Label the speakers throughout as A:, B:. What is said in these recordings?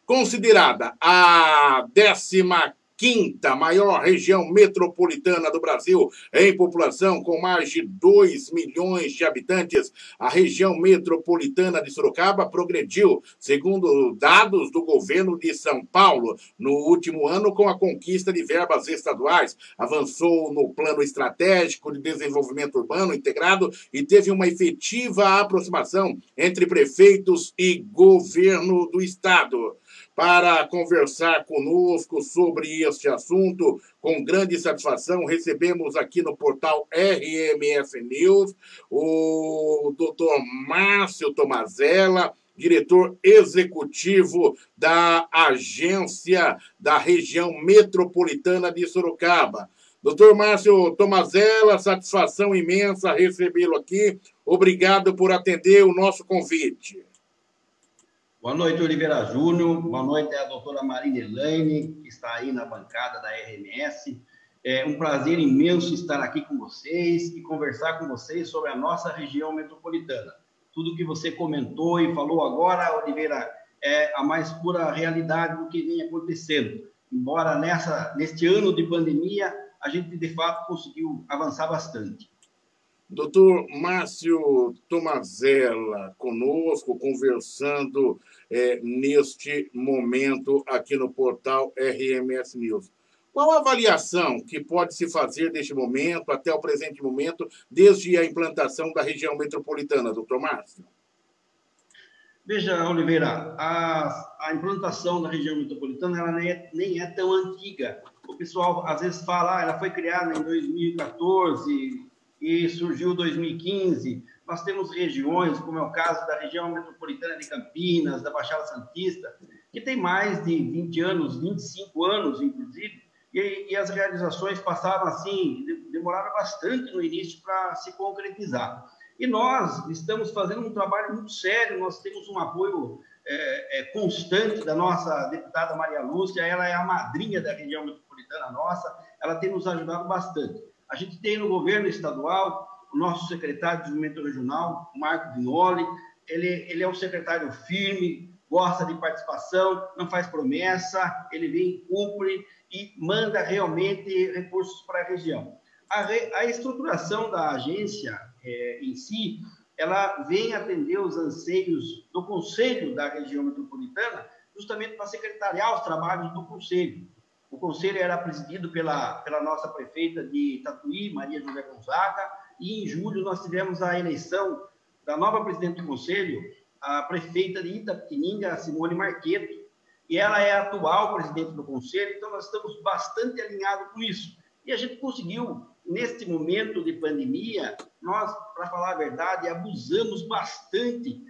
A: Considerada a 15ª maior região metropolitana do Brasil em população, com mais de 2 milhões de habitantes, a região metropolitana de Sorocaba progrediu, segundo dados do governo de São Paulo, no último ano com a conquista de verbas estaduais, avançou no plano estratégico de desenvolvimento urbano integrado e teve uma efetiva aproximação entre prefeitos e governo do estado. Para conversar conosco sobre este assunto, com grande satisfação, recebemos aqui no portal RMS News o Dr. Márcio Tomazella, diretor executivo da Agência da Região Metropolitana de Sorocaba. Doutor Márcio Tomazella, satisfação imensa recebê-lo aqui. Obrigado por atender o nosso convite.
B: Boa noite, Oliveira Júnior. Boa noite à doutora Marina Elaine, que está aí na bancada da RMS. É um prazer imenso estar aqui com vocês e conversar com vocês sobre a nossa região metropolitana. Tudo que você comentou e falou agora, Oliveira, é a mais pura realidade do que vem acontecendo. Embora neste ano de pandemia, a gente, de fato, conseguiu avançar bastante.
A: Doutor Márcio Tomazella, conosco, conversando neste momento aqui no portal RMS News. Qual a avaliação que pode se fazer deste momento até o presente momento, desde a implantação da região metropolitana, doutor Márcio?
B: Veja, Oliveira, a implantação da região metropolitana ela nem é tão antiga. O pessoal às vezes fala, ela foi criada em 2014 e surgiu em 2015. Nós temos regiões, como é o caso da região metropolitana de Campinas, da Baixada Santista, que tem mais de 20 anos, 25 anos, inclusive, e as realizações passaram assim, demoraram bastante no início para se concretizar. E nós estamos fazendo um trabalho muito sério, nós temos um apoio constante da nossa deputada Maria Lúcia, ela é a madrinha da região metropolitana nossa, ela tem nos ajudado bastante. A gente tem no governo estadual o nosso secretário de desenvolvimento regional, Marco Vinoli, ele é um secretário firme, gosta de participação, não faz promessa, ele vem, cumpre e manda realmente recursos para a região. A estruturação da agência em si, ela vem atender os anseios do Conselho da região metropolitana, justamente para secretariar os trabalhos do Conselho. O Conselho era presidido pela nossa prefeita de Tatuí, Maria José Gonzaga, e em julho nós tivemos a eleição da nova presidente do Conselho, a prefeita de Itapetininga, Simone Marqueto, e ela é a atual presidente do Conselho, então nós estamos bastante alinhados com isso. E a gente conseguiu, neste momento de pandemia, nós, para falar a verdade, abusamos bastante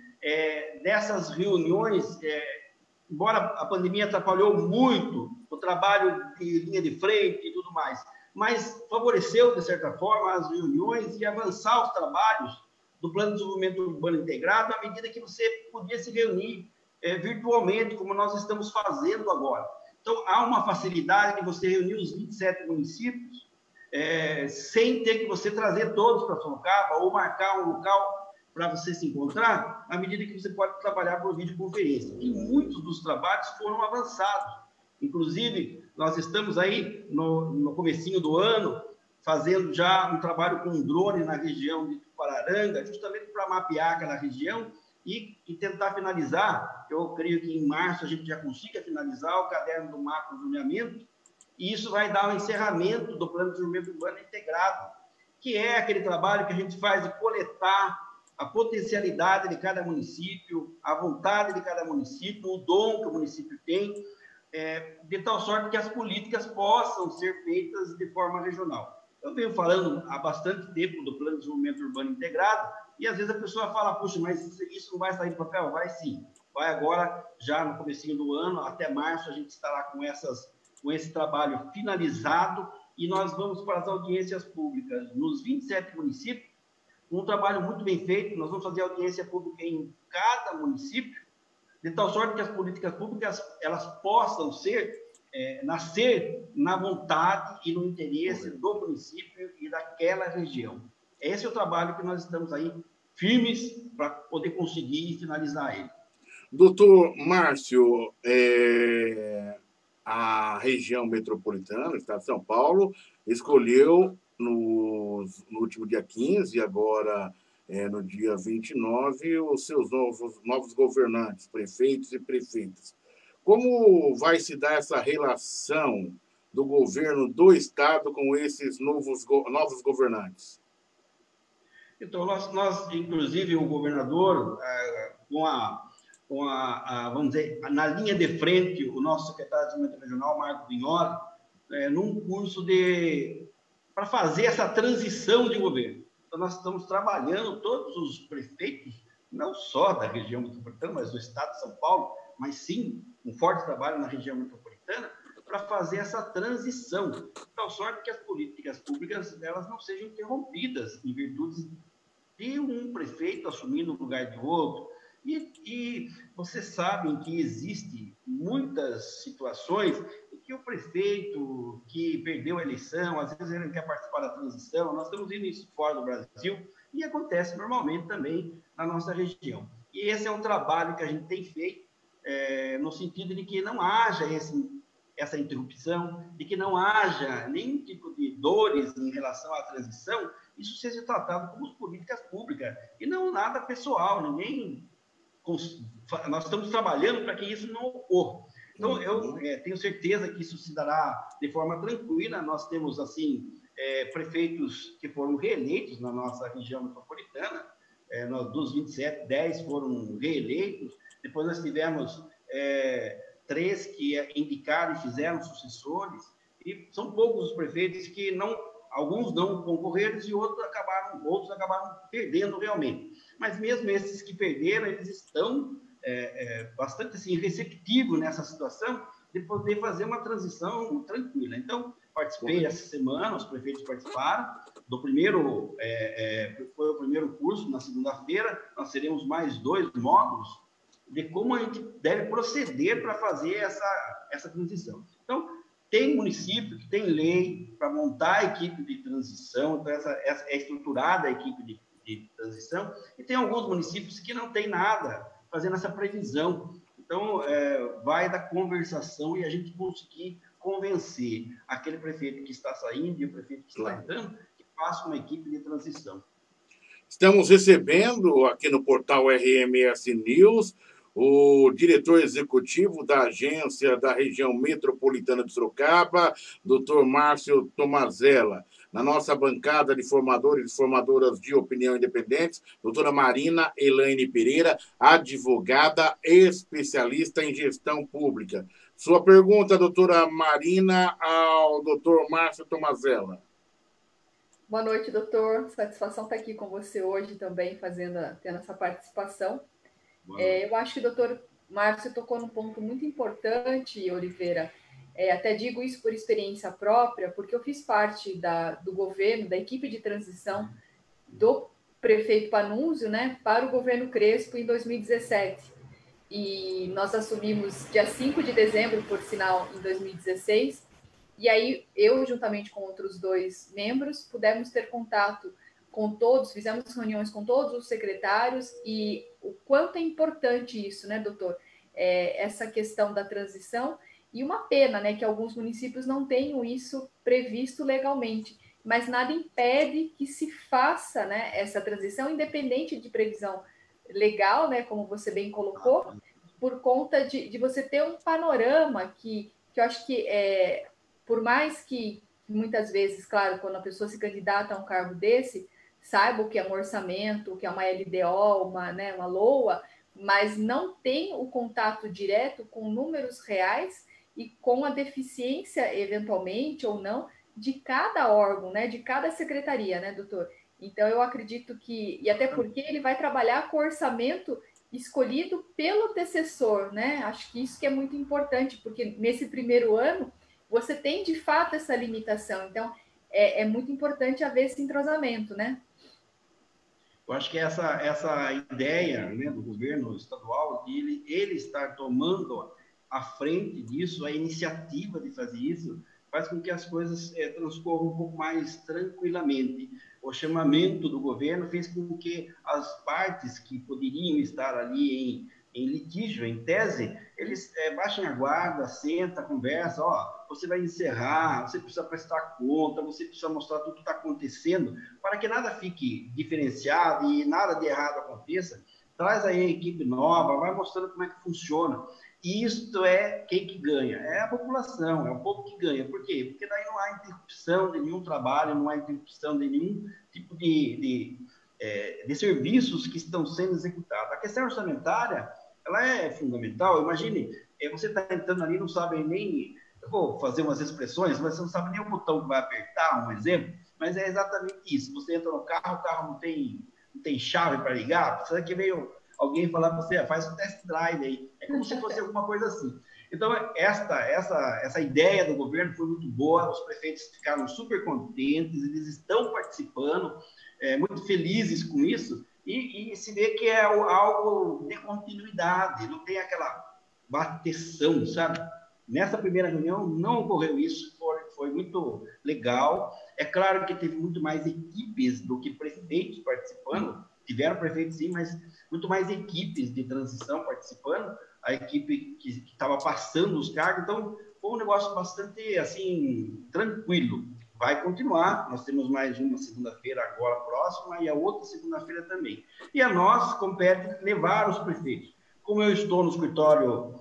B: dessas reuniões, embora a pandemia atrapalhou muito o trabalho de linha de frente e tudo mais, mas favoreceu, de certa forma, as reuniões e avançar os trabalhos do Plano de Desenvolvimento Urbano Integrado à medida que você podia se reunir virtualmente, como nós estamos fazendo agora. Então, há uma facilidade de você reunir os 27 municípios sem ter que você trazer todos para Sorocaba ou marcar um local para você se encontrar, à medida que você pode trabalhar por videoconferência. E muitos dos trabalhos foram avançados. Inclusive, nós estamos aí no comecinho do ano fazendo já um trabalho com drone na região de Tupararanga, justamente para mapear aquela região e tentar finalizar. Eu creio que em março a gente já consiga finalizar o caderno do macro zoneamento, e isso vai dar um encerramento do Plano de Desenvolvimento Urbano Integrado, que é aquele trabalho que a gente faz de coletar a potencialidade de cada município, a vontade de cada município, o dom que o município tem, de tal sorte que as políticas possam ser feitas de forma regional. Eu venho falando há bastante tempo do Plano de Desenvolvimento Urbano Integrado, e às vezes a pessoa fala, puxa, mas isso não vai sair do papel? Vai sim. Vai agora, já no comecinho do ano, até março, a gente estará com esse trabalho finalizado, e nós vamos para as audiências públicas nos 27 municípios, um trabalho muito bem feito. Nós vamos fazer audiência pública em cada município, de tal sorte que as políticas públicas elas possam nascer na vontade e no interesse do município e daquela região. Esse é o trabalho que nós estamos aí firmes para poder conseguir finalizar ele.
A: Doutor Márcio, a região metropolitana, o estado de São Paulo, escolheu no último dia 15, agora no dia 29, os seus novos governantes, prefeitos e prefeitas. Como vai se dar essa relação do governo do estado com esses novos governantes?
B: Então, nós inclusive, o governador, vamos dizer, na linha de frente, o nosso secretário de Desenvolvimento Regional, Marco Vignoli, num curso para fazer essa transição de governo. Então, nós estamos trabalhando, todos os prefeitos, não só da região metropolitana, mas do estado de São Paulo, mas sim um forte trabalho na região metropolitana, para fazer essa transição, de tal sorte que as políticas públicas elas não sejam interrompidas em virtude de um prefeito assumir no lugar de outro. E vocês sabem que existem muitas situações em que o prefeito que perdeu a eleição, às vezes ele não quer participar da transição, nós estamos vendo isso fora do Brasil, e acontece normalmente também na nossa região. E esse é um trabalho que a gente tem feito, no sentido de que não haja essa interrupção, de que não haja nenhum tipo de dores em relação à transição, isso seja tratado como políticas públicas, e não nada pessoal, nós estamos trabalhando para que isso não ocorra. Então, eu tenho certeza que isso se dará de forma tranquila. Nós temos, assim, prefeitos que foram reeleitos na nossa região metropolitana, dos 27, 10 foram reeleitos, depois nós tivemos 3 que indicaram e fizeram sucessores, e são poucos os prefeitos que alguns não concorreram e outros acabaram perdendo realmente. Mas mesmo esses que perderam, eles estão bastante assim, receptivos nessa situação de poder fazer uma transição tranquila. Então, participei essa semana, os prefeitos participaram do primeiro, foi o primeiro curso, na segunda-feira, nós teremos mais 2 módulos de como a gente deve proceder para fazer essa transição. Então, tem município que tem lei para montar a equipe de transição, então é estruturada a equipe de transição, e tem alguns municípios que não tem nada fazendo essa previsão. Então, vai da conversação e a gente conseguir convencer aquele prefeito que está saindo e o prefeito que está entrando, que faça uma equipe de transição.
A: Estamos recebendo aqui no portal RMS News o diretor executivo da agência da região metropolitana de Sorocaba, doutor Márcio Tomazella. Na nossa bancada de formadores e formadoras de opinião independentes, doutora Marina Elaine Pereira, advogada especialista em gestão pública. Sua pergunta, doutora Marina, ao doutor Márcio Tomazella.
C: Boa noite, doutor. Satisfação estar aqui com você hoje também, tendo essa participação. Eu acho que o doutor Márcio tocou num ponto muito importante, Oliveira. Até digo isso por experiência própria, porque eu fiz parte do governo, da equipe de transição do prefeito Panunzio, né, para o governo Crespo em 2017. E nós assumimos dia 5 de dezembro, por sinal, em 2016. E aí, eu, juntamente com outros 2 membros, pudemos ter contato com todos, fizemos reuniões com todos os secretários, e o quanto é importante isso, né, doutor? Essa questão da transição, e uma pena, né, que alguns municípios não tenham isso previsto legalmente, mas nada impede que se faça, né, essa transição, independente de previsão legal, né, como você bem colocou, por conta de você ter um panorama que eu acho que, por mais que muitas vezes, claro, quando a pessoa se candidata a um cargo desse, saiba o que é um orçamento, o que é uma LDO, uma LOA, mas não tem o contato direto com números reais e com a deficiência, eventualmente ou não, de cada órgão, né, de cada secretaria, né, doutor? Então, eu acredito que, e até porque ele vai trabalhar com o orçamento escolhido pelo antecessor, né? Acho que isso que é muito importante, porque nesse primeiro ano, você tem, de fato, essa limitação. Então, é muito importante haver esse entrosamento, né?
B: Eu acho que essa ideia, né, do governo estadual, de ele estar tomando à frente disso, a iniciativa de fazer isso, faz com que as coisas transcorram um pouco mais tranquilamente. O chamamento do governo fez com que as partes que poderiam estar ali em litígio, em tese, eles baixem a guarda, senta, conversa, ó, você vai encerrar, você precisa prestar conta, você precisa mostrar tudo que está acontecendo, para que nada fique diferenciado e nada de errado aconteça. Traz aí a equipe nova, vai mostrando como é que funciona. E isto é quem que ganha? É a população, é o povo que ganha. Por quê? Porque daí não há interrupção de nenhum trabalho, não há interrupção de nenhum tipo de serviços que estão sendo executados. A questão orçamentária, ela é fundamental. Imagine, você está entrando ali, não sabe nem... Eu vou fazer umas expressões, mas você não sabe nem o botão que vai apertar, um exemplo, mas é exatamente isso. Você entra no carro, o carro não tem chave para ligar, precisa que veio alguém falar para você, faz um test drive aí. É como se fosse alguma coisa assim. Então, essa ideia do governo foi muito boa, os prefeitos ficaram super contentes, eles estão participando, muito felizes com isso, e se vê que é algo de continuidade, não tem aquela bateção, sabe? Nessa primeira reunião não ocorreu isso, foi muito legal. É claro que teve muito mais equipes do que prefeitos participando, tiveram prefeitos sim, mas muito mais equipes de transição participando, a equipe que estava passando os cargos, então foi um negócio bastante, assim, tranquilo. Vai continuar, nós temos mais uma segunda-feira agora próxima e a outra segunda-feira também. E a nós compete levar os prefeitos. Como eu estou no escritório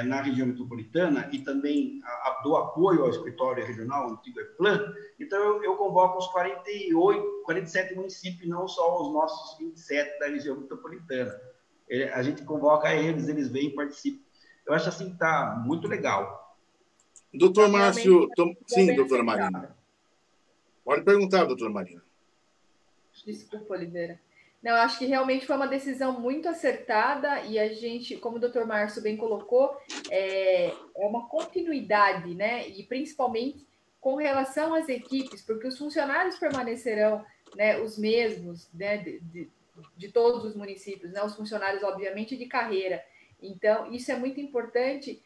B: na região metropolitana e também dou apoio ao escritório regional, o antigo EPLAN, então eu convoco os 47 municípios, não só os nossos 27 da região metropolitana. A gente convoca eles vêm e participam. Eu acho assim que está muito legal.
A: Doutor Márcio, sim, doutora Marina. Pode perguntar, doutora Marina.
C: Desculpa, Oliveira. Não, acho que realmente foi uma decisão muito acertada e a gente, como o doutor Márcio bem colocou, é uma continuidade, né? E principalmente com relação às equipes, porque os funcionários permanecerão, né, os mesmos, né, de todos os municípios, né? Os funcionários, obviamente, de carreira. Então, isso é muito importante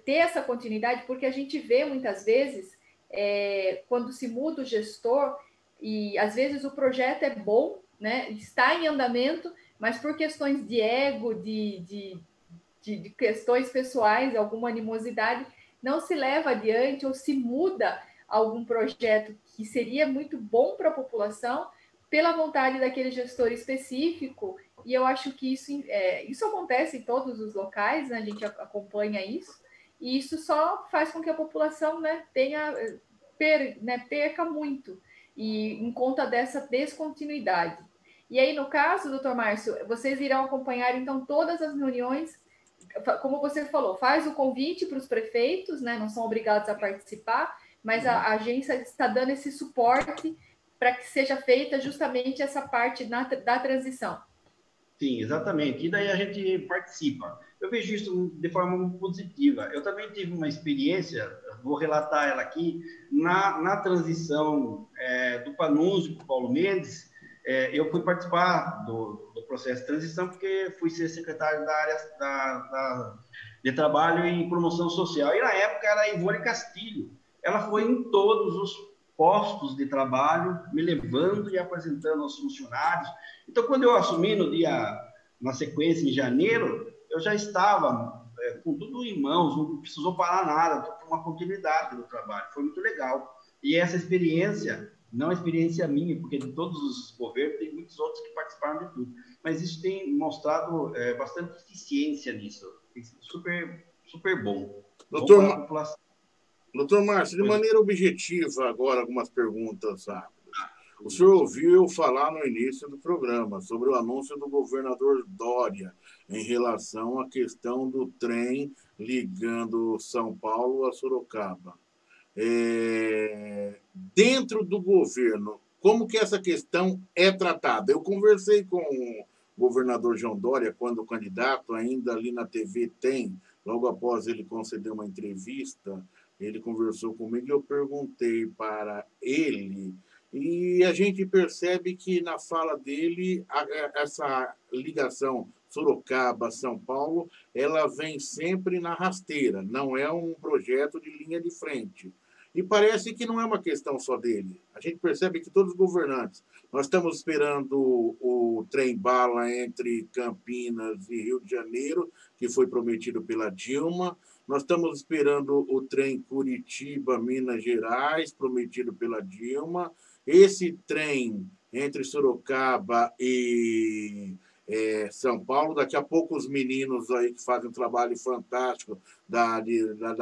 C: ter essa continuidade, porque a gente vê muitas vezes, quando se muda o gestor, e às vezes o projeto é bom, né? Está em andamento, mas por questões de ego, de questões pessoais, alguma animosidade, não se leva adiante ou se muda algum projeto que seria muito bom para a população pela vontade daquele gestor específico. E eu acho que isso acontece em todos os locais, né? A gente acompanha isso, e isso só faz com que a população, né, perca muito e em conta dessa descontinuidade. E aí, no caso, doutor Márcio, vocês irão acompanhar, então, todas as reuniões, como você falou, faz o convite para os prefeitos, né? Não são obrigados a participar, mas a agência está dando esse suporte para que seja feita justamente essa parte da transição.
B: Sim, exatamente. E daí a gente participa. Eu vejo isso de forma muito positiva. Eu também tive uma experiência, vou relatar ela aqui, na transição do Panunzio para o Paulo Mendes. Eu fui participar do processo de transição porque fui ser secretário da área de Trabalho e Promoção Social. E na época era a Ivone Castilho. Ela foi em todos os postos de trabalho, me levando e apresentando aos funcionários. Então, quando eu assumi na sequência, em janeiro, eu já estava com tudo em mãos, não precisou parar nada, foi uma continuidade do trabalho, foi muito legal. E essa experiência, não é experiência minha, porque de todos os governos tem muitos outros que participaram de tudo, mas isso tem mostrado bastante eficiência nisso, tem sido super, super bom.
A: Doutor,
B: bom para a população.
A: Doutor Márcio, de maneira objetiva, agora algumas perguntas rápidas. O senhor ouviu eu falar no início do programa sobre o anúncio do governador Dória em relação à questão do trem ligando São Paulo a Sorocaba. Dentro do governo, como que essa questão é tratada? Eu conversei com o governador João Dória, quando candidato, ainda ali na TV Tem, logo após ele conceder uma entrevista, ele conversou comigo e eu perguntei para ele, e a gente percebe que na fala dele, essa ligação Sorocaba-São Paulo, ela vem sempre na rasteira, não é um projeto de linha de frente. E parece que não é uma questão só dele. A gente percebe que todos os governantes, nós estamos esperando o trem-bala entre Campinas e Rio de Janeiro, que foi prometido pela Dilma. Nós estamos esperando o trem Curitiba-Minas Gerais, prometido pela Dilma. Esse trem entre Sorocaba e São Paulo, daqui a pouco os meninos aí que fazem um trabalho fantástico da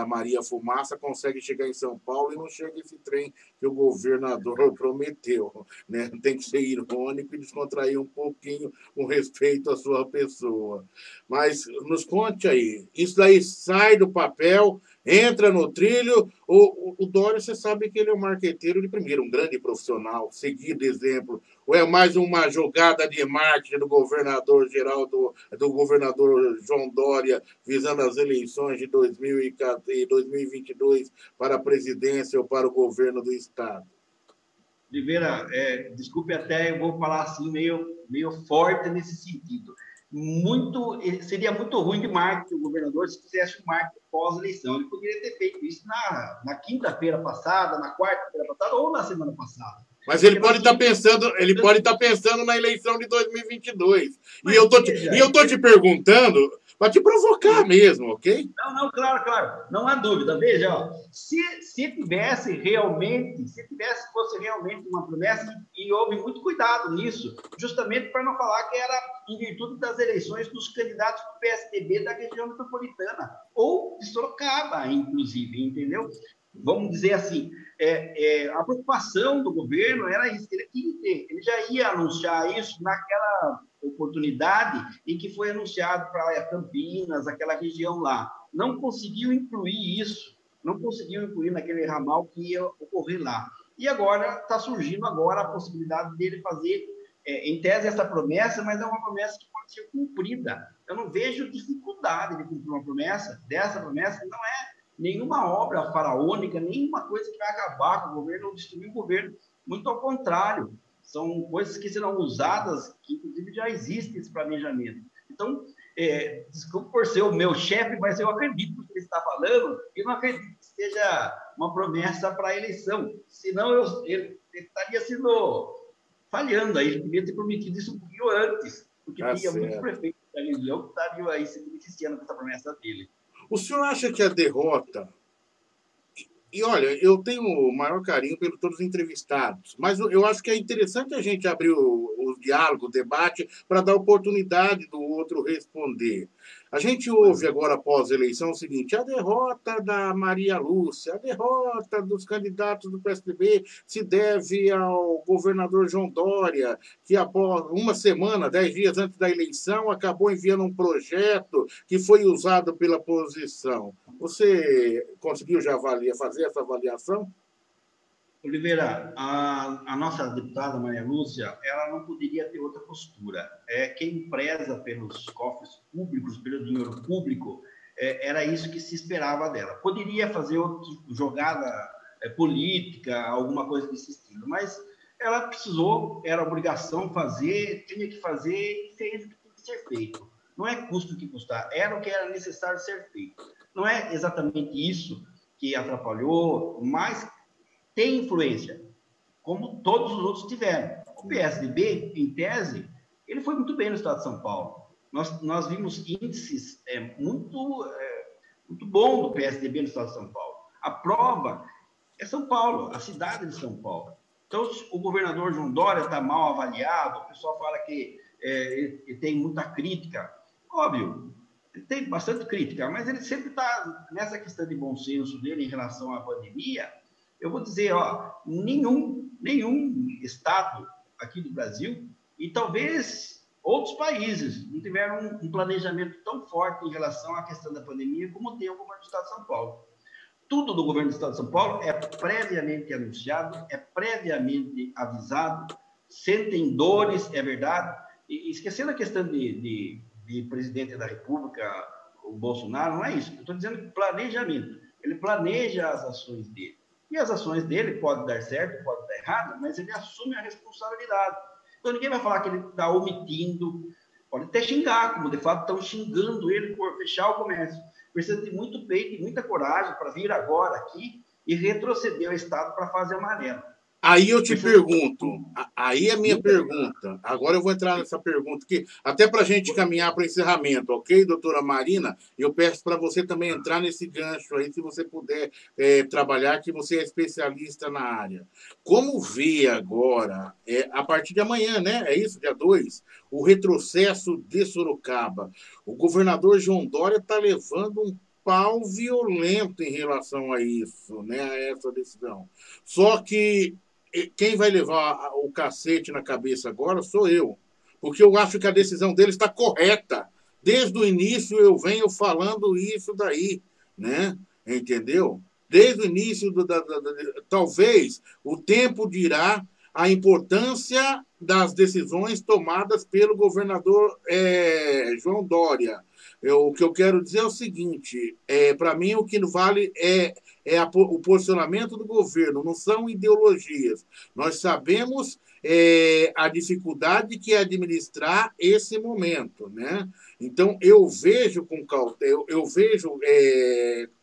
A: Maria Fumaça conseguem chegar em São Paulo e não chega esse trem que o governador prometeu. Né? Tem que ser irônico e descontrair um pouquinho com respeito à sua pessoa. Mas nos conte aí, isso daí sai do papel, entra no trilho. O Dória, você sabe que ele é um marqueteiro de primeiro, um grande profissional, seguido exemplo. Ou é mais uma jogada de marketing do governador geral, do governador João Dória, visando as eleições de 2022 para a presidência ou para o governo do Estado?
B: Oliveira, desculpe até, eu vou falar assim meio forte nesse sentido. Seria muito ruim de marketing o governador se fizesse um marketing pós-eleição. Ele poderia ter feito isso na quinta-feira passada, na quarta-feira passada ou na semana passada.
A: Mas ele pode estar pensando na eleição de 2022. E eu tô te perguntando para te provocar mesmo, ok?
B: Não, claro. Não há dúvida. Veja, ó, se fosse realmente uma promessa, e houve muito cuidado nisso, justamente para não falar que era em virtude das eleições dos candidatos do PSDB da região metropolitana, ou de Sorocaba, inclusive, entendeu? Vamos dizer assim, a preocupação do governo era isso, ele já ia anunciar isso naquela oportunidade em que foi anunciado para Campinas, aquela região lá. Não conseguiu incluir isso, não conseguiu incluir naquele ramal que ia ocorrer lá. E agora está surgindo a possibilidade dele fazer, em tese, essa promessa, mas é uma promessa que pode ser cumprida. Eu não vejo dificuldade de cumprir uma promessa, dessa promessa, não é nenhuma obra faraônica, nenhuma coisa que vai acabar com o governo ou destruir o governo. Muito ao contrário, são coisas que serão usadas, que inclusive já existe esse planejamento. Então, desculpe por ser o meu chefe, mas eu acredito no que ele está falando e não acredito que seja uma promessa para a eleição. Senão, ele estaria falhando aí. Ele devia ter prometido isso um pouquinho antes, porque teria muitos prefeitos da região que estariam aí se beneficiando dessa promessa dele.
A: O senhor acha que a derrota... E olha, eu tenho o maior carinho pelos todos os entrevistados, mas eu acho que é interessante a gente abrir o diálogo, o debate, para dar oportunidade do outro responder. A gente ouve agora, após a eleição, o seguinte: a derrota da Maria Lúcia, a derrota dos candidatos do PSDB se deve ao governador João Dória, que após uma semana, 10 dias antes da eleição, acabou enviando um projeto que foi usado pela oposição. Você conseguiu já fazer essa avaliação?
B: Oliveira, a nossa deputada Maria Lúcia, ela não poderia ter outra postura. Quem preza pelos cofres públicos, pelo dinheiro público, era isso que se esperava dela. Poderia fazer outra jogada política, alguma coisa desse estilo, mas ela precisou, era obrigação fazer, tinha que fazer e fez o que tinha que ser feito. Não é custo que custar, era o que era necessário ser feito. Não é exatamente isso que atrapalhou, mas tem influência, como todos os outros tiveram. O PSDB, em tese, ele foi muito bem no estado de São Paulo. Nós vimos índices muito bons do PSDB no estado de São Paulo. A prova é São Paulo, a cidade de São Paulo. Então, o governador João Dória está mal avaliado, o pessoal fala que ele tem muita crítica. Óbvio, ele tem bastante crítica, mas ele sempre está nessa questão de bom senso dele em relação à pandemia. Eu vou dizer, nenhum estado aqui do Brasil, e talvez outros países, não tiveram um planejamento tão forte em relação à questão da pandemia como tem o governo do estado de São Paulo. Tudo do governo do estado de São Paulo é previamente anunciado, é previamente avisado, sentem dores, é verdade. E esquecendo a questão de presidente da República, o Bolsonaro, não é isso. Eu estou dizendo planejamento. Ele planeja as ações dele. E as ações dele podem dar certo, podem dar errado, mas ele assume a responsabilidade. Então, ninguém vai falar que ele está omitindo, pode até xingar, como de fato estão xingando ele por fechar o comércio. Precisa de muito peito e muita coragem para vir agora aqui e retroceder o Estado para a fase amarela.
A: Aí eu te pergunto, aí é a minha pergunta. Agora eu vou entrar nessa pergunta aqui, até para a gente caminhar para o encerramento, ok, doutora Marina? Eu peço para você também entrar nesse gancho aí, se você puder trabalhar, que você é especialista na área. Como vê agora, a partir de amanhã, né? É isso, dia 2, o retrocesso de Sorocaba. O governador João Dória está levando um pau violento em relação a isso, né? A essa decisão. Só que quem vai levar o cacete na cabeça agora sou eu. Porque eu acho que a decisão dele está correta. Desde o início eu venho falando isso daí, né? Entendeu? Desde o início, talvez o tempo dirá a importância das decisões tomadas pelo governador João Dória. O que eu quero dizer é o seguinte, para mim o que vale o posicionamento do governo, não são ideologias. Nós sabemos a dificuldade que é administrar esse momento, né? Então, eu vejo com cautela, eu vejo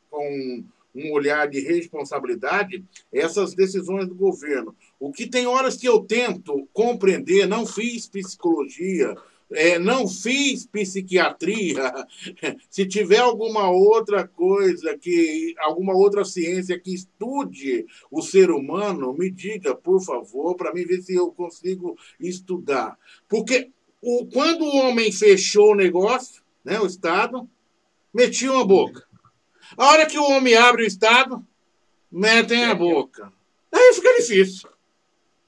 A: com um olhar de responsabilidade essas decisões do governo. O que tem horas que eu tento compreender, não fiz psicologia, não fiz psiquiatria. Se tiver alguma outra coisa, alguma outra ciência que estude o ser humano, me diga, por favor, para mim ver se eu consigo estudar. Porque quando o homem fechou o negócio, né, o Estado, metia uma boca. A hora que o homem abre o Estado, metem a boca. Aí fica difícil.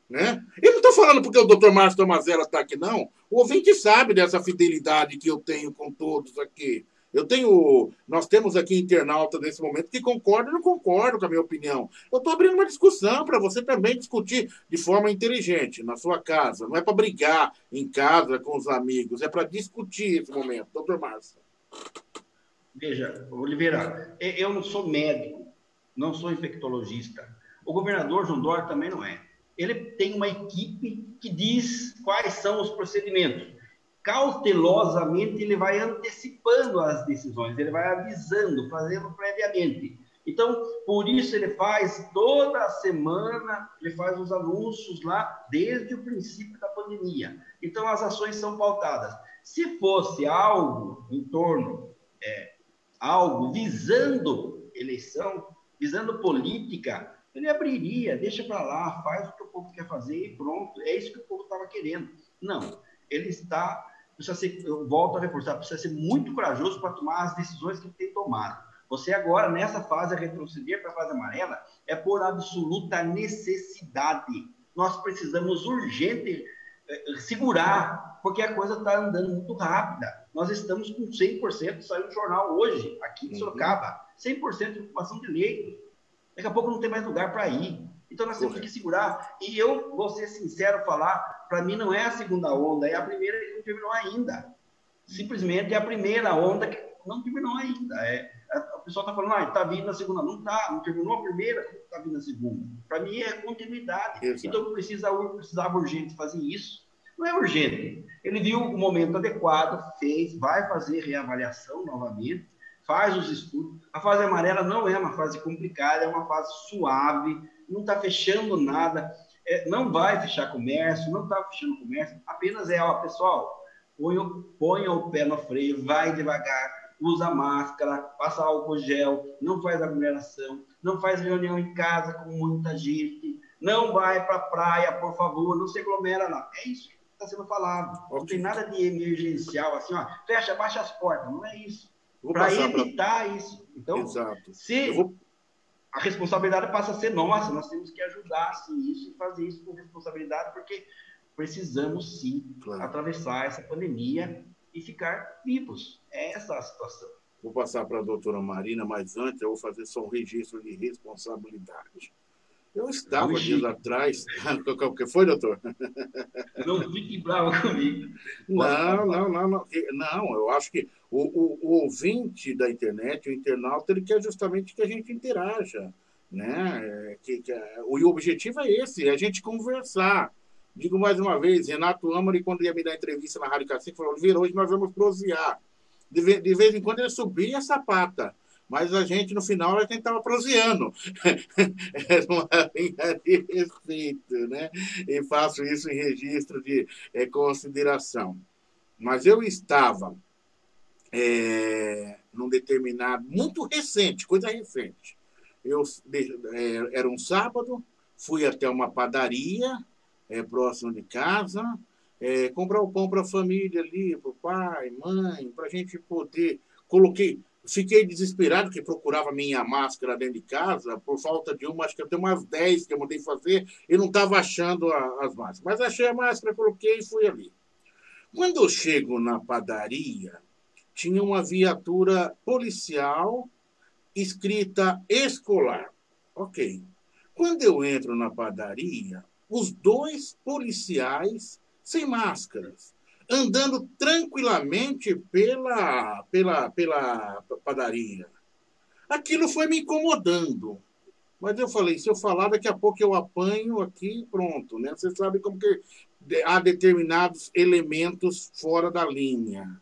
A: Né? Eu não estou falando porque o doutor Márcio Tomazella está aqui, não. O ouvinte sabe dessa fidelidade que eu tenho com todos aqui. Nós temos aqui internauta nesse momento que concorda e não concorda com a minha opinião. Eu estou abrindo uma discussão para você também discutir de forma inteligente na sua casa. Não é para brigar em casa com os amigos, é para discutir esse momento. Doutor Márcio.
B: Veja, Oliveira, eu não sou médico, não sou infectologista. O governador João Dória também não é. Ele tem uma equipe que diz quais são os procedimentos. Cautelosamente, ele vai antecipando as decisões, ele vai avisando, fazendo previamente. Então, por isso ele faz toda semana, ele faz os anúncios lá, desde o princípio da pandemia. Então, as ações são pautadas. Se fosse algo em torno, algo visando eleição, visando política, ele abriria, deixa para lá, faz o que o povo quer fazer e pronto. É isso que o povo estava querendo. Não, ele está... eu volto a reforçar, precisa ser muito corajoso para tomar as decisões que ele tem tomado. Você agora, nessa fase, retroceder para a fase amarela, é por absoluta necessidade. Nós precisamos urgente segurar, porque a coisa está andando muito rápida. Nós estamos com 100%, saiu no jornal hoje, aqui em Sorocaba, 100% de ocupação de leitos. Daqui a pouco não tem mais lugar para ir. Então, nós temos que segurar. E eu vou ser sincero falar, para mim não é a segunda onda, é a primeira que não terminou ainda. Simplesmente é a primeira onda que não terminou ainda. O pessoal está falando, está vindo a segunda. Não está, não terminou a primeira, está vindo a segunda. Para mim é continuidade. Exato. Então, precisava urgente fazer isso. Não é urgente. Ele viu o momento adequado, vai fazer reavaliação novamente, faz os estudos. A fase amarela não é uma fase complicada, é uma fase suave, não está fechando nada, não vai fechar comércio, não está fechando comércio, apenas pessoal, ponha o pé no freio, vai devagar, usa máscara, passa álcool gel, não faz aglomeração, não faz reunião em casa com muita gente, não vai para a praia, por favor, não se aglomera lá. É isso que está sendo falado. Não tem nada de emergencial, assim, fecha, baixa as portas, não é isso. Para evitar isso. Então,
A: exato.
B: A responsabilidade passa a ser nossa, nós temos que ajudar sim, isso e fazer isso com responsabilidade, porque precisamos sim atravessar essa pandemia e ficar vivos. É essa a situação.
A: Vou passar para a doutora Marina, mas antes eu vou fazer só um registro de responsabilidade. Eu estava dias atrás... O que foi, doutor?
B: Não fique bravo comigo.
A: Não, eu acho que o ouvinte da internet, o internauta, ele quer justamente que a gente interaja, né? O objetivo é esse, é a gente conversar. Digo mais uma vez, Renato Amari, quando ia me dar entrevista na Rádio Cacique, falou, Oliveira, hoje nós vamos prosear. De vez em quando ele subia essa pata. mas a gente, no final, a gente estava proseando. Era uma linha de respeito, né? E faço isso em registro de consideração. Mas eu estava num determinado, muito recente, coisa recente. Era um sábado, fui até uma padaria próximo de casa, comprar o pão para a família ali, para o pai, mãe, para a gente poder. Fiquei desesperado que procurava minha máscara dentro de casa, por falta de uma, acho que eu tenho umas 10 que eu mandei fazer, e não estava achando as máscaras. Mas achei a máscara, coloquei e fui ali. Quando eu chego na padaria, tinha uma viatura policial escrita escolar. Ok. Quando eu entro na padaria, os 2 policiais sem máscaras, andando tranquilamente pela padaria. Aquilo foi me incomodando. Mas eu falei, se eu falar, daqui a pouco eu apanho aqui, pronto, né? Você sabe como que há determinados elementos fora da linha.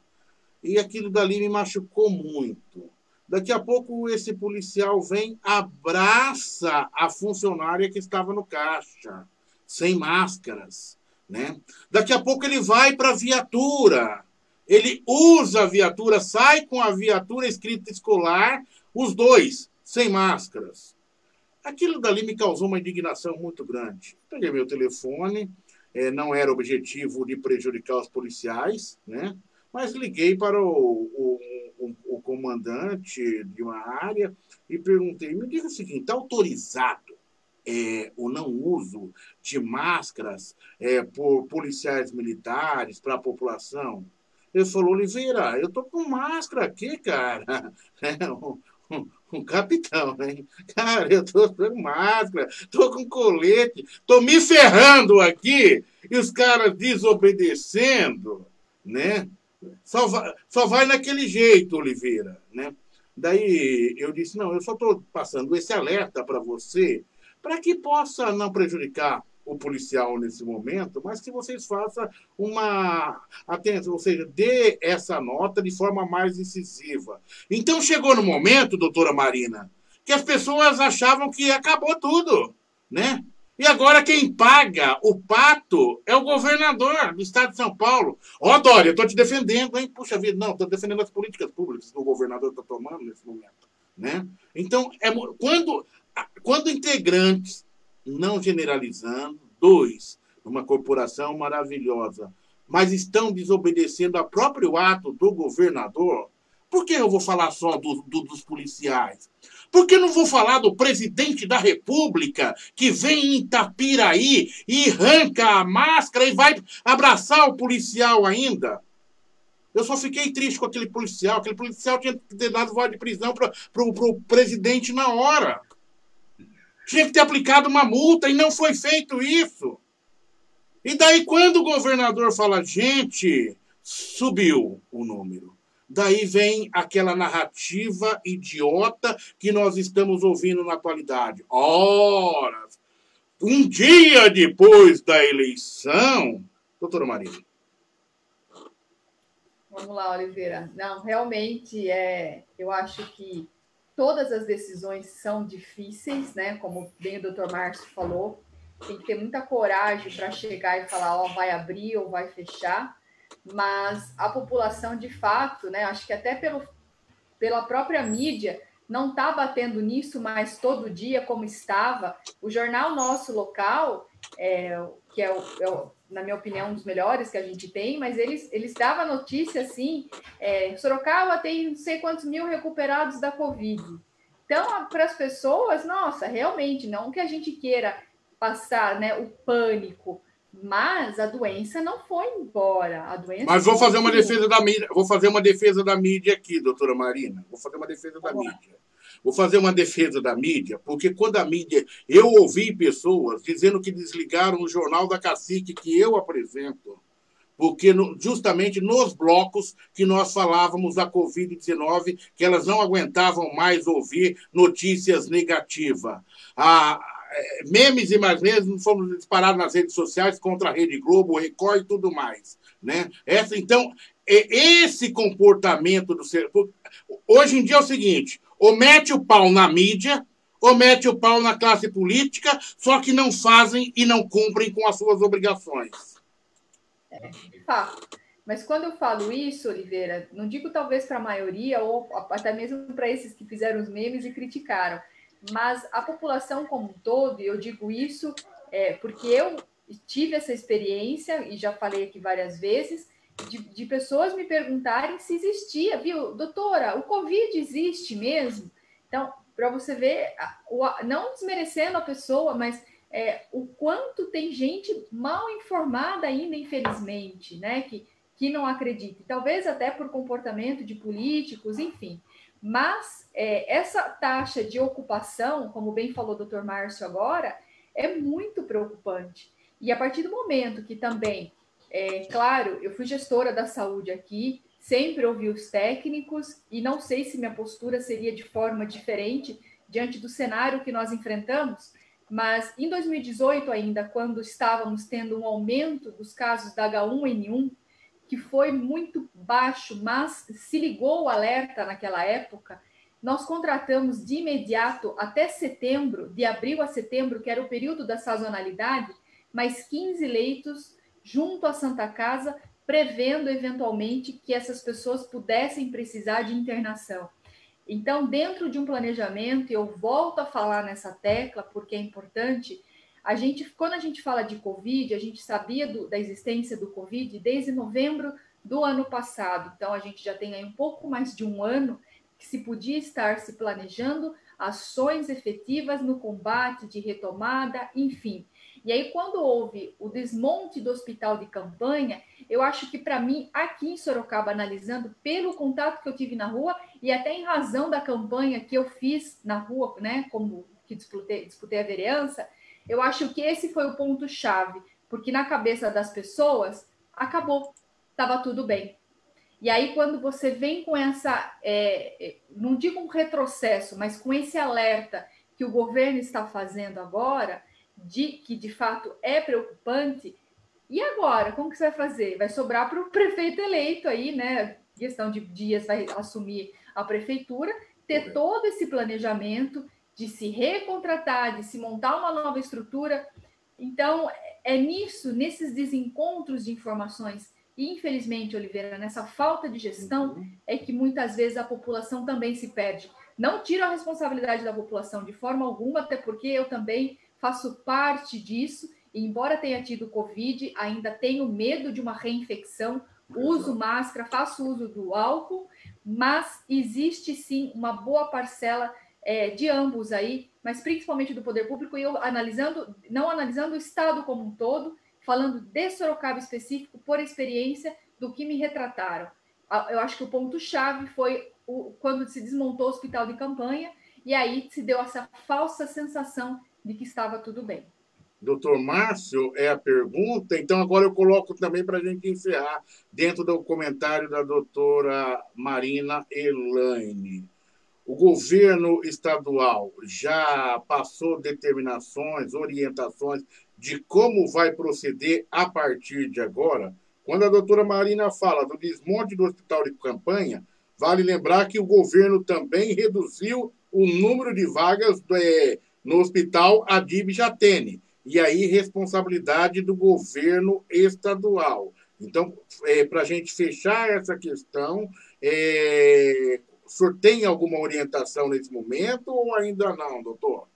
A: E aquilo dali me machucou muito. Daqui a pouco esse policial vem, abraça a funcionária que estava no caixa, sem máscaras, né? Daqui a pouco ele vai para a viatura, ele usa a viatura, sai com a viatura escrita escolar, os 2 sem máscaras. Aquilo dali me causou uma indignação muito grande. Peguei meu telefone, não era objetivo de prejudicar os policiais, né? Mas liguei para o comandante de uma área e perguntei, me diga o seguinte, está autorizado o não uso de máscaras por policiais militares para a população? Ele falou, Oliveira, eu estou com máscara aqui, cara. Um capitão, hein? Cara, eu estou com máscara, estou com colete, estou me ferrando aqui e os caras desobedecendo, né? Só vai naquele jeito, Oliveira, né? Daí eu disse, não, eu só estou passando esse alerta para você, para que possa não prejudicar o policial nesse momento, mas que vocês façam uma atenção, ou seja, dê essa nota de forma mais incisiva. Então chegou no momento, doutora Marina, que as pessoas achavam que acabou tudo, né? E agora quem paga o pato é o governador do estado de São Paulo. Ó, Dória, eu estou te defendendo, hein? Puxa vida, não, estou defendendo as políticas públicas que o governador está tomando nesse momento, né? Então, quando integrantes, não generalizando, 2, uma corporação maravilhosa, mas estão desobedecendo ao próprio ato do governador, por que eu vou falar só dos policiais? Por que não vou falar do presidente da República que vem em Itapiraí e arranca a máscara e vai abraçar o policial ainda? Eu só fiquei triste com aquele policial. Aquele policial tinha que ter dado voz de prisão para o presidente na hora. Tinha que ter aplicado uma multa e não foi feito isso. E daí, quando o governador fala, gente, subiu o número. Daí vem aquela narrativa idiota que nós estamos ouvindo na atualidade. Ora, um dia depois da eleição... Doutora Marina.
C: Vamos lá, Oliveira. Não, realmente, eu acho que todas as decisões são difíceis, né? Como bem o doutor Márcio falou, tem que ter muita coragem para chegar e falar, ó, vai abrir ou vai fechar. Mas a população, de fato, né, acho que até pela própria mídia, não está batendo nisso mais todo dia como estava. O jornal nosso local, que na minha opinião, um dos melhores que a gente tem, mas eles davam notícia assim, Sorocaba tem não sei quantos mil recuperados da Covid. Então, para as pessoas, nossa, realmente, não que a gente queira passar, né, o pânico, mas a doença não foi embora.
A: Mas vou fazer uma defesa da mídia. Vou fazer uma defesa da mídia aqui, doutora Marina. Vou fazer uma defesa da mídia. Vou fazer uma defesa da mídia, porque quando a mídia... Eu ouvi pessoas dizendo que desligaram o Jornal da Cacique, que eu apresento, porque justamente nos blocos que nós falávamos da Covid-19, que elas não aguentavam mais ouvir notícias negativas. Memes e mais memes foram disparados nas redes sociais contra a Rede Globo, o Record e tudo mais, né? Então, esse comportamento do ser... Hoje em dia é o seguinte, ou mete o pau na mídia, ou mete o pau na classe política, só que não fazem e não cumprem com as suas obrigações.
C: De fato. Mas quando eu falo isso, Oliveira, não digo talvez para a maioria, ou até mesmo para esses que fizeram os memes e criticaram, mas a população como um todo, e eu digo isso porque eu tive essa experiência, e já falei aqui várias vezes, de pessoas me perguntarem se existia, viu, doutora, o Covid existe mesmo? Então, para você ver, não desmerecendo a pessoa, mas o quanto tem gente mal informada ainda, infelizmente, né, que não acredita, talvez até por comportamento de políticos, enfim. Mas essa taxa de ocupação, como bem falou o doutor Márcio agora, é muito preocupante. E a partir do momento que também, claro, eu fui gestora da saúde aqui, sempre ouvi os técnicos, e não sei se minha postura seria de forma diferente diante do cenário que nós enfrentamos, mas em 2018 ainda, quando estávamos tendo um aumento dos casos da H1N1, que foi muito baixo, mas se ligou o alerta naquela época, nós contratamos de imediato, até setembro, de abril a setembro, que era o período da sazonalidade, mais 15 leitos junto à Santa Casa, prevendo eventualmente que essas pessoas pudessem precisar de internação. Então, dentro de um planejamento, eu volto a falar nessa tecla, porque é importante, quando a gente fala de Covid, a gente sabia da existência do Covid desde novembro do ano passado. Então, a gente já tem aí um pouco mais de um ano que se podia estar se planejando ações efetivas no combate, de retomada, enfim. E aí, quando houve o desmonte do hospital de campanha, eu acho que, para mim, aqui em Sorocaba, analisando pelo contato que eu tive na rua e até em razão da campanha que eu fiz na rua, né, como que disputei a vereança, eu acho que esse foi o ponto-chave, porque na cabeça das pessoas, acabou, estava tudo bem. E aí, quando você vem com essa, não digo um retrocesso, mas com esse alerta que o governo está fazendo agora, que de fato é preocupante, e agora? Como que você vai fazer? Vai sobrar para o prefeito eleito aí, né? Questão de dias vai assumir a prefeitura, ter todo esse planejamento de se recontratar, de se montar uma nova estrutura. Então, nesses desencontros de informações, e infelizmente, Oliveira, nessa falta de gestão, é que muitas vezes a população também se perde. Não tiro a responsabilidade da população de forma alguma, até porque eu também faço parte disso, e embora tenha tido Covid, ainda tenho medo de uma reinfecção, uso máscara, faço uso do álcool, mas existe sim uma boa parcela de ambos aí, mas principalmente do poder público, e eu não analisando o Estado como um todo, falando de Sorocaba específico, por experiência do que me retrataram. Eu acho que o ponto-chave foi quando se desmontou o hospital de campanha, e aí se deu essa falsa sensação de que estava tudo bem.
A: Doutor Márcio, é a pergunta. Então, agora eu coloco também para a gente encerrar dentro do comentário da doutora Marina Elaine. O governo estadual já passou determinações, orientações de como vai proceder a partir de agora? Quando a doutora Marina fala do desmonte do hospital de campanha, vale lembrar que o governo também reduziu o número de vagas no hospital Adib Jatene. E aí, responsabilidade do governo estadual. Então, para a gente fechar essa questão, o senhor tem alguma orientação nesse momento ou ainda não, doutor?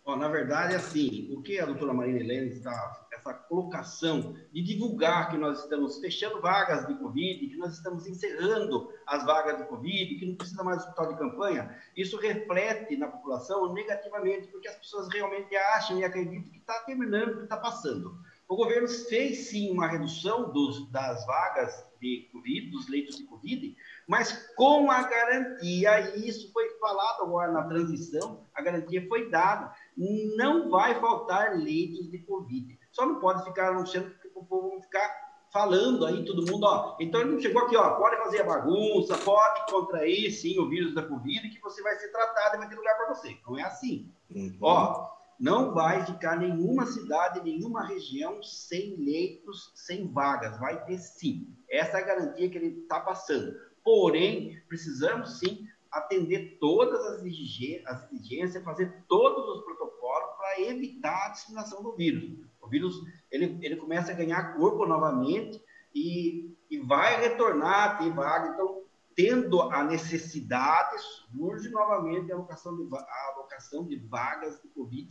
B: Na verdade, assim, o que a doutora Marina Elaine está, essa colocação de divulgar que nós estamos fechando vagas de Covid, que nós estamos encerrando as vagas de Covid, que não precisa mais de hospital de campanha, isso reflete na população negativamente, porque as pessoas realmente acham e acreditam que está terminando, que está passando. O governo fez, sim, uma redução das vagas de Covid, dos leitos de Covid, mas com a garantia, e isso foi falado agora na transição, a garantia foi dada, não vai faltar leitos de Covid. Só não pode ficar anunciando, porque o povo vai ficar falando aí, todo mundo, então ele não chegou aqui, pode fazer a bagunça, pode contrair, sim, o vírus da Covid, que você vai ser tratado e vai ter lugar para você. Não é assim. Não vai ficar nenhuma cidade, nenhuma região sem leitos, sem vagas. Vai ter sim. Essa é a garantia que ele está passando. Porém, precisamos sim atender todas as exigências, fazer todos os protocolos para evitar a disseminação do vírus. O vírus ele começa a ganhar corpo novamente e vai retornar, tem vaga. Então, tendo a necessidade, surge novamente a alocação de vagas de Covid.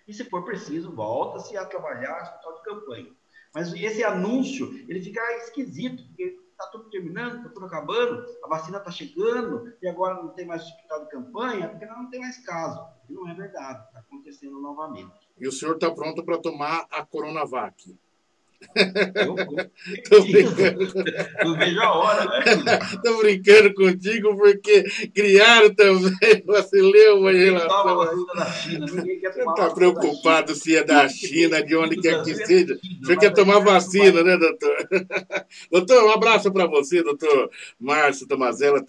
B: E, se for preciso, volta-se a trabalhar hospital de campanha. Mas esse anúncio, ele fica esquisito, porque está tudo terminando, está tudo acabando, a vacina está chegando, e agora não tem mais hospital de campanha, porque não tem mais caso. E não é verdade, está acontecendo novamente.
A: E o senhor está pronto para tomar a Coronavac?
B: Tô brincando. Não vejo a hora, né?
A: Tô brincando contigo, porque criaram também uma celeuma em relação a isso. Você está preocupado se é da China, de onde quer que seja. Você quer tomar vacina, né, doutor? Doutor, um abraço para você, doutor Márcio Tomazella.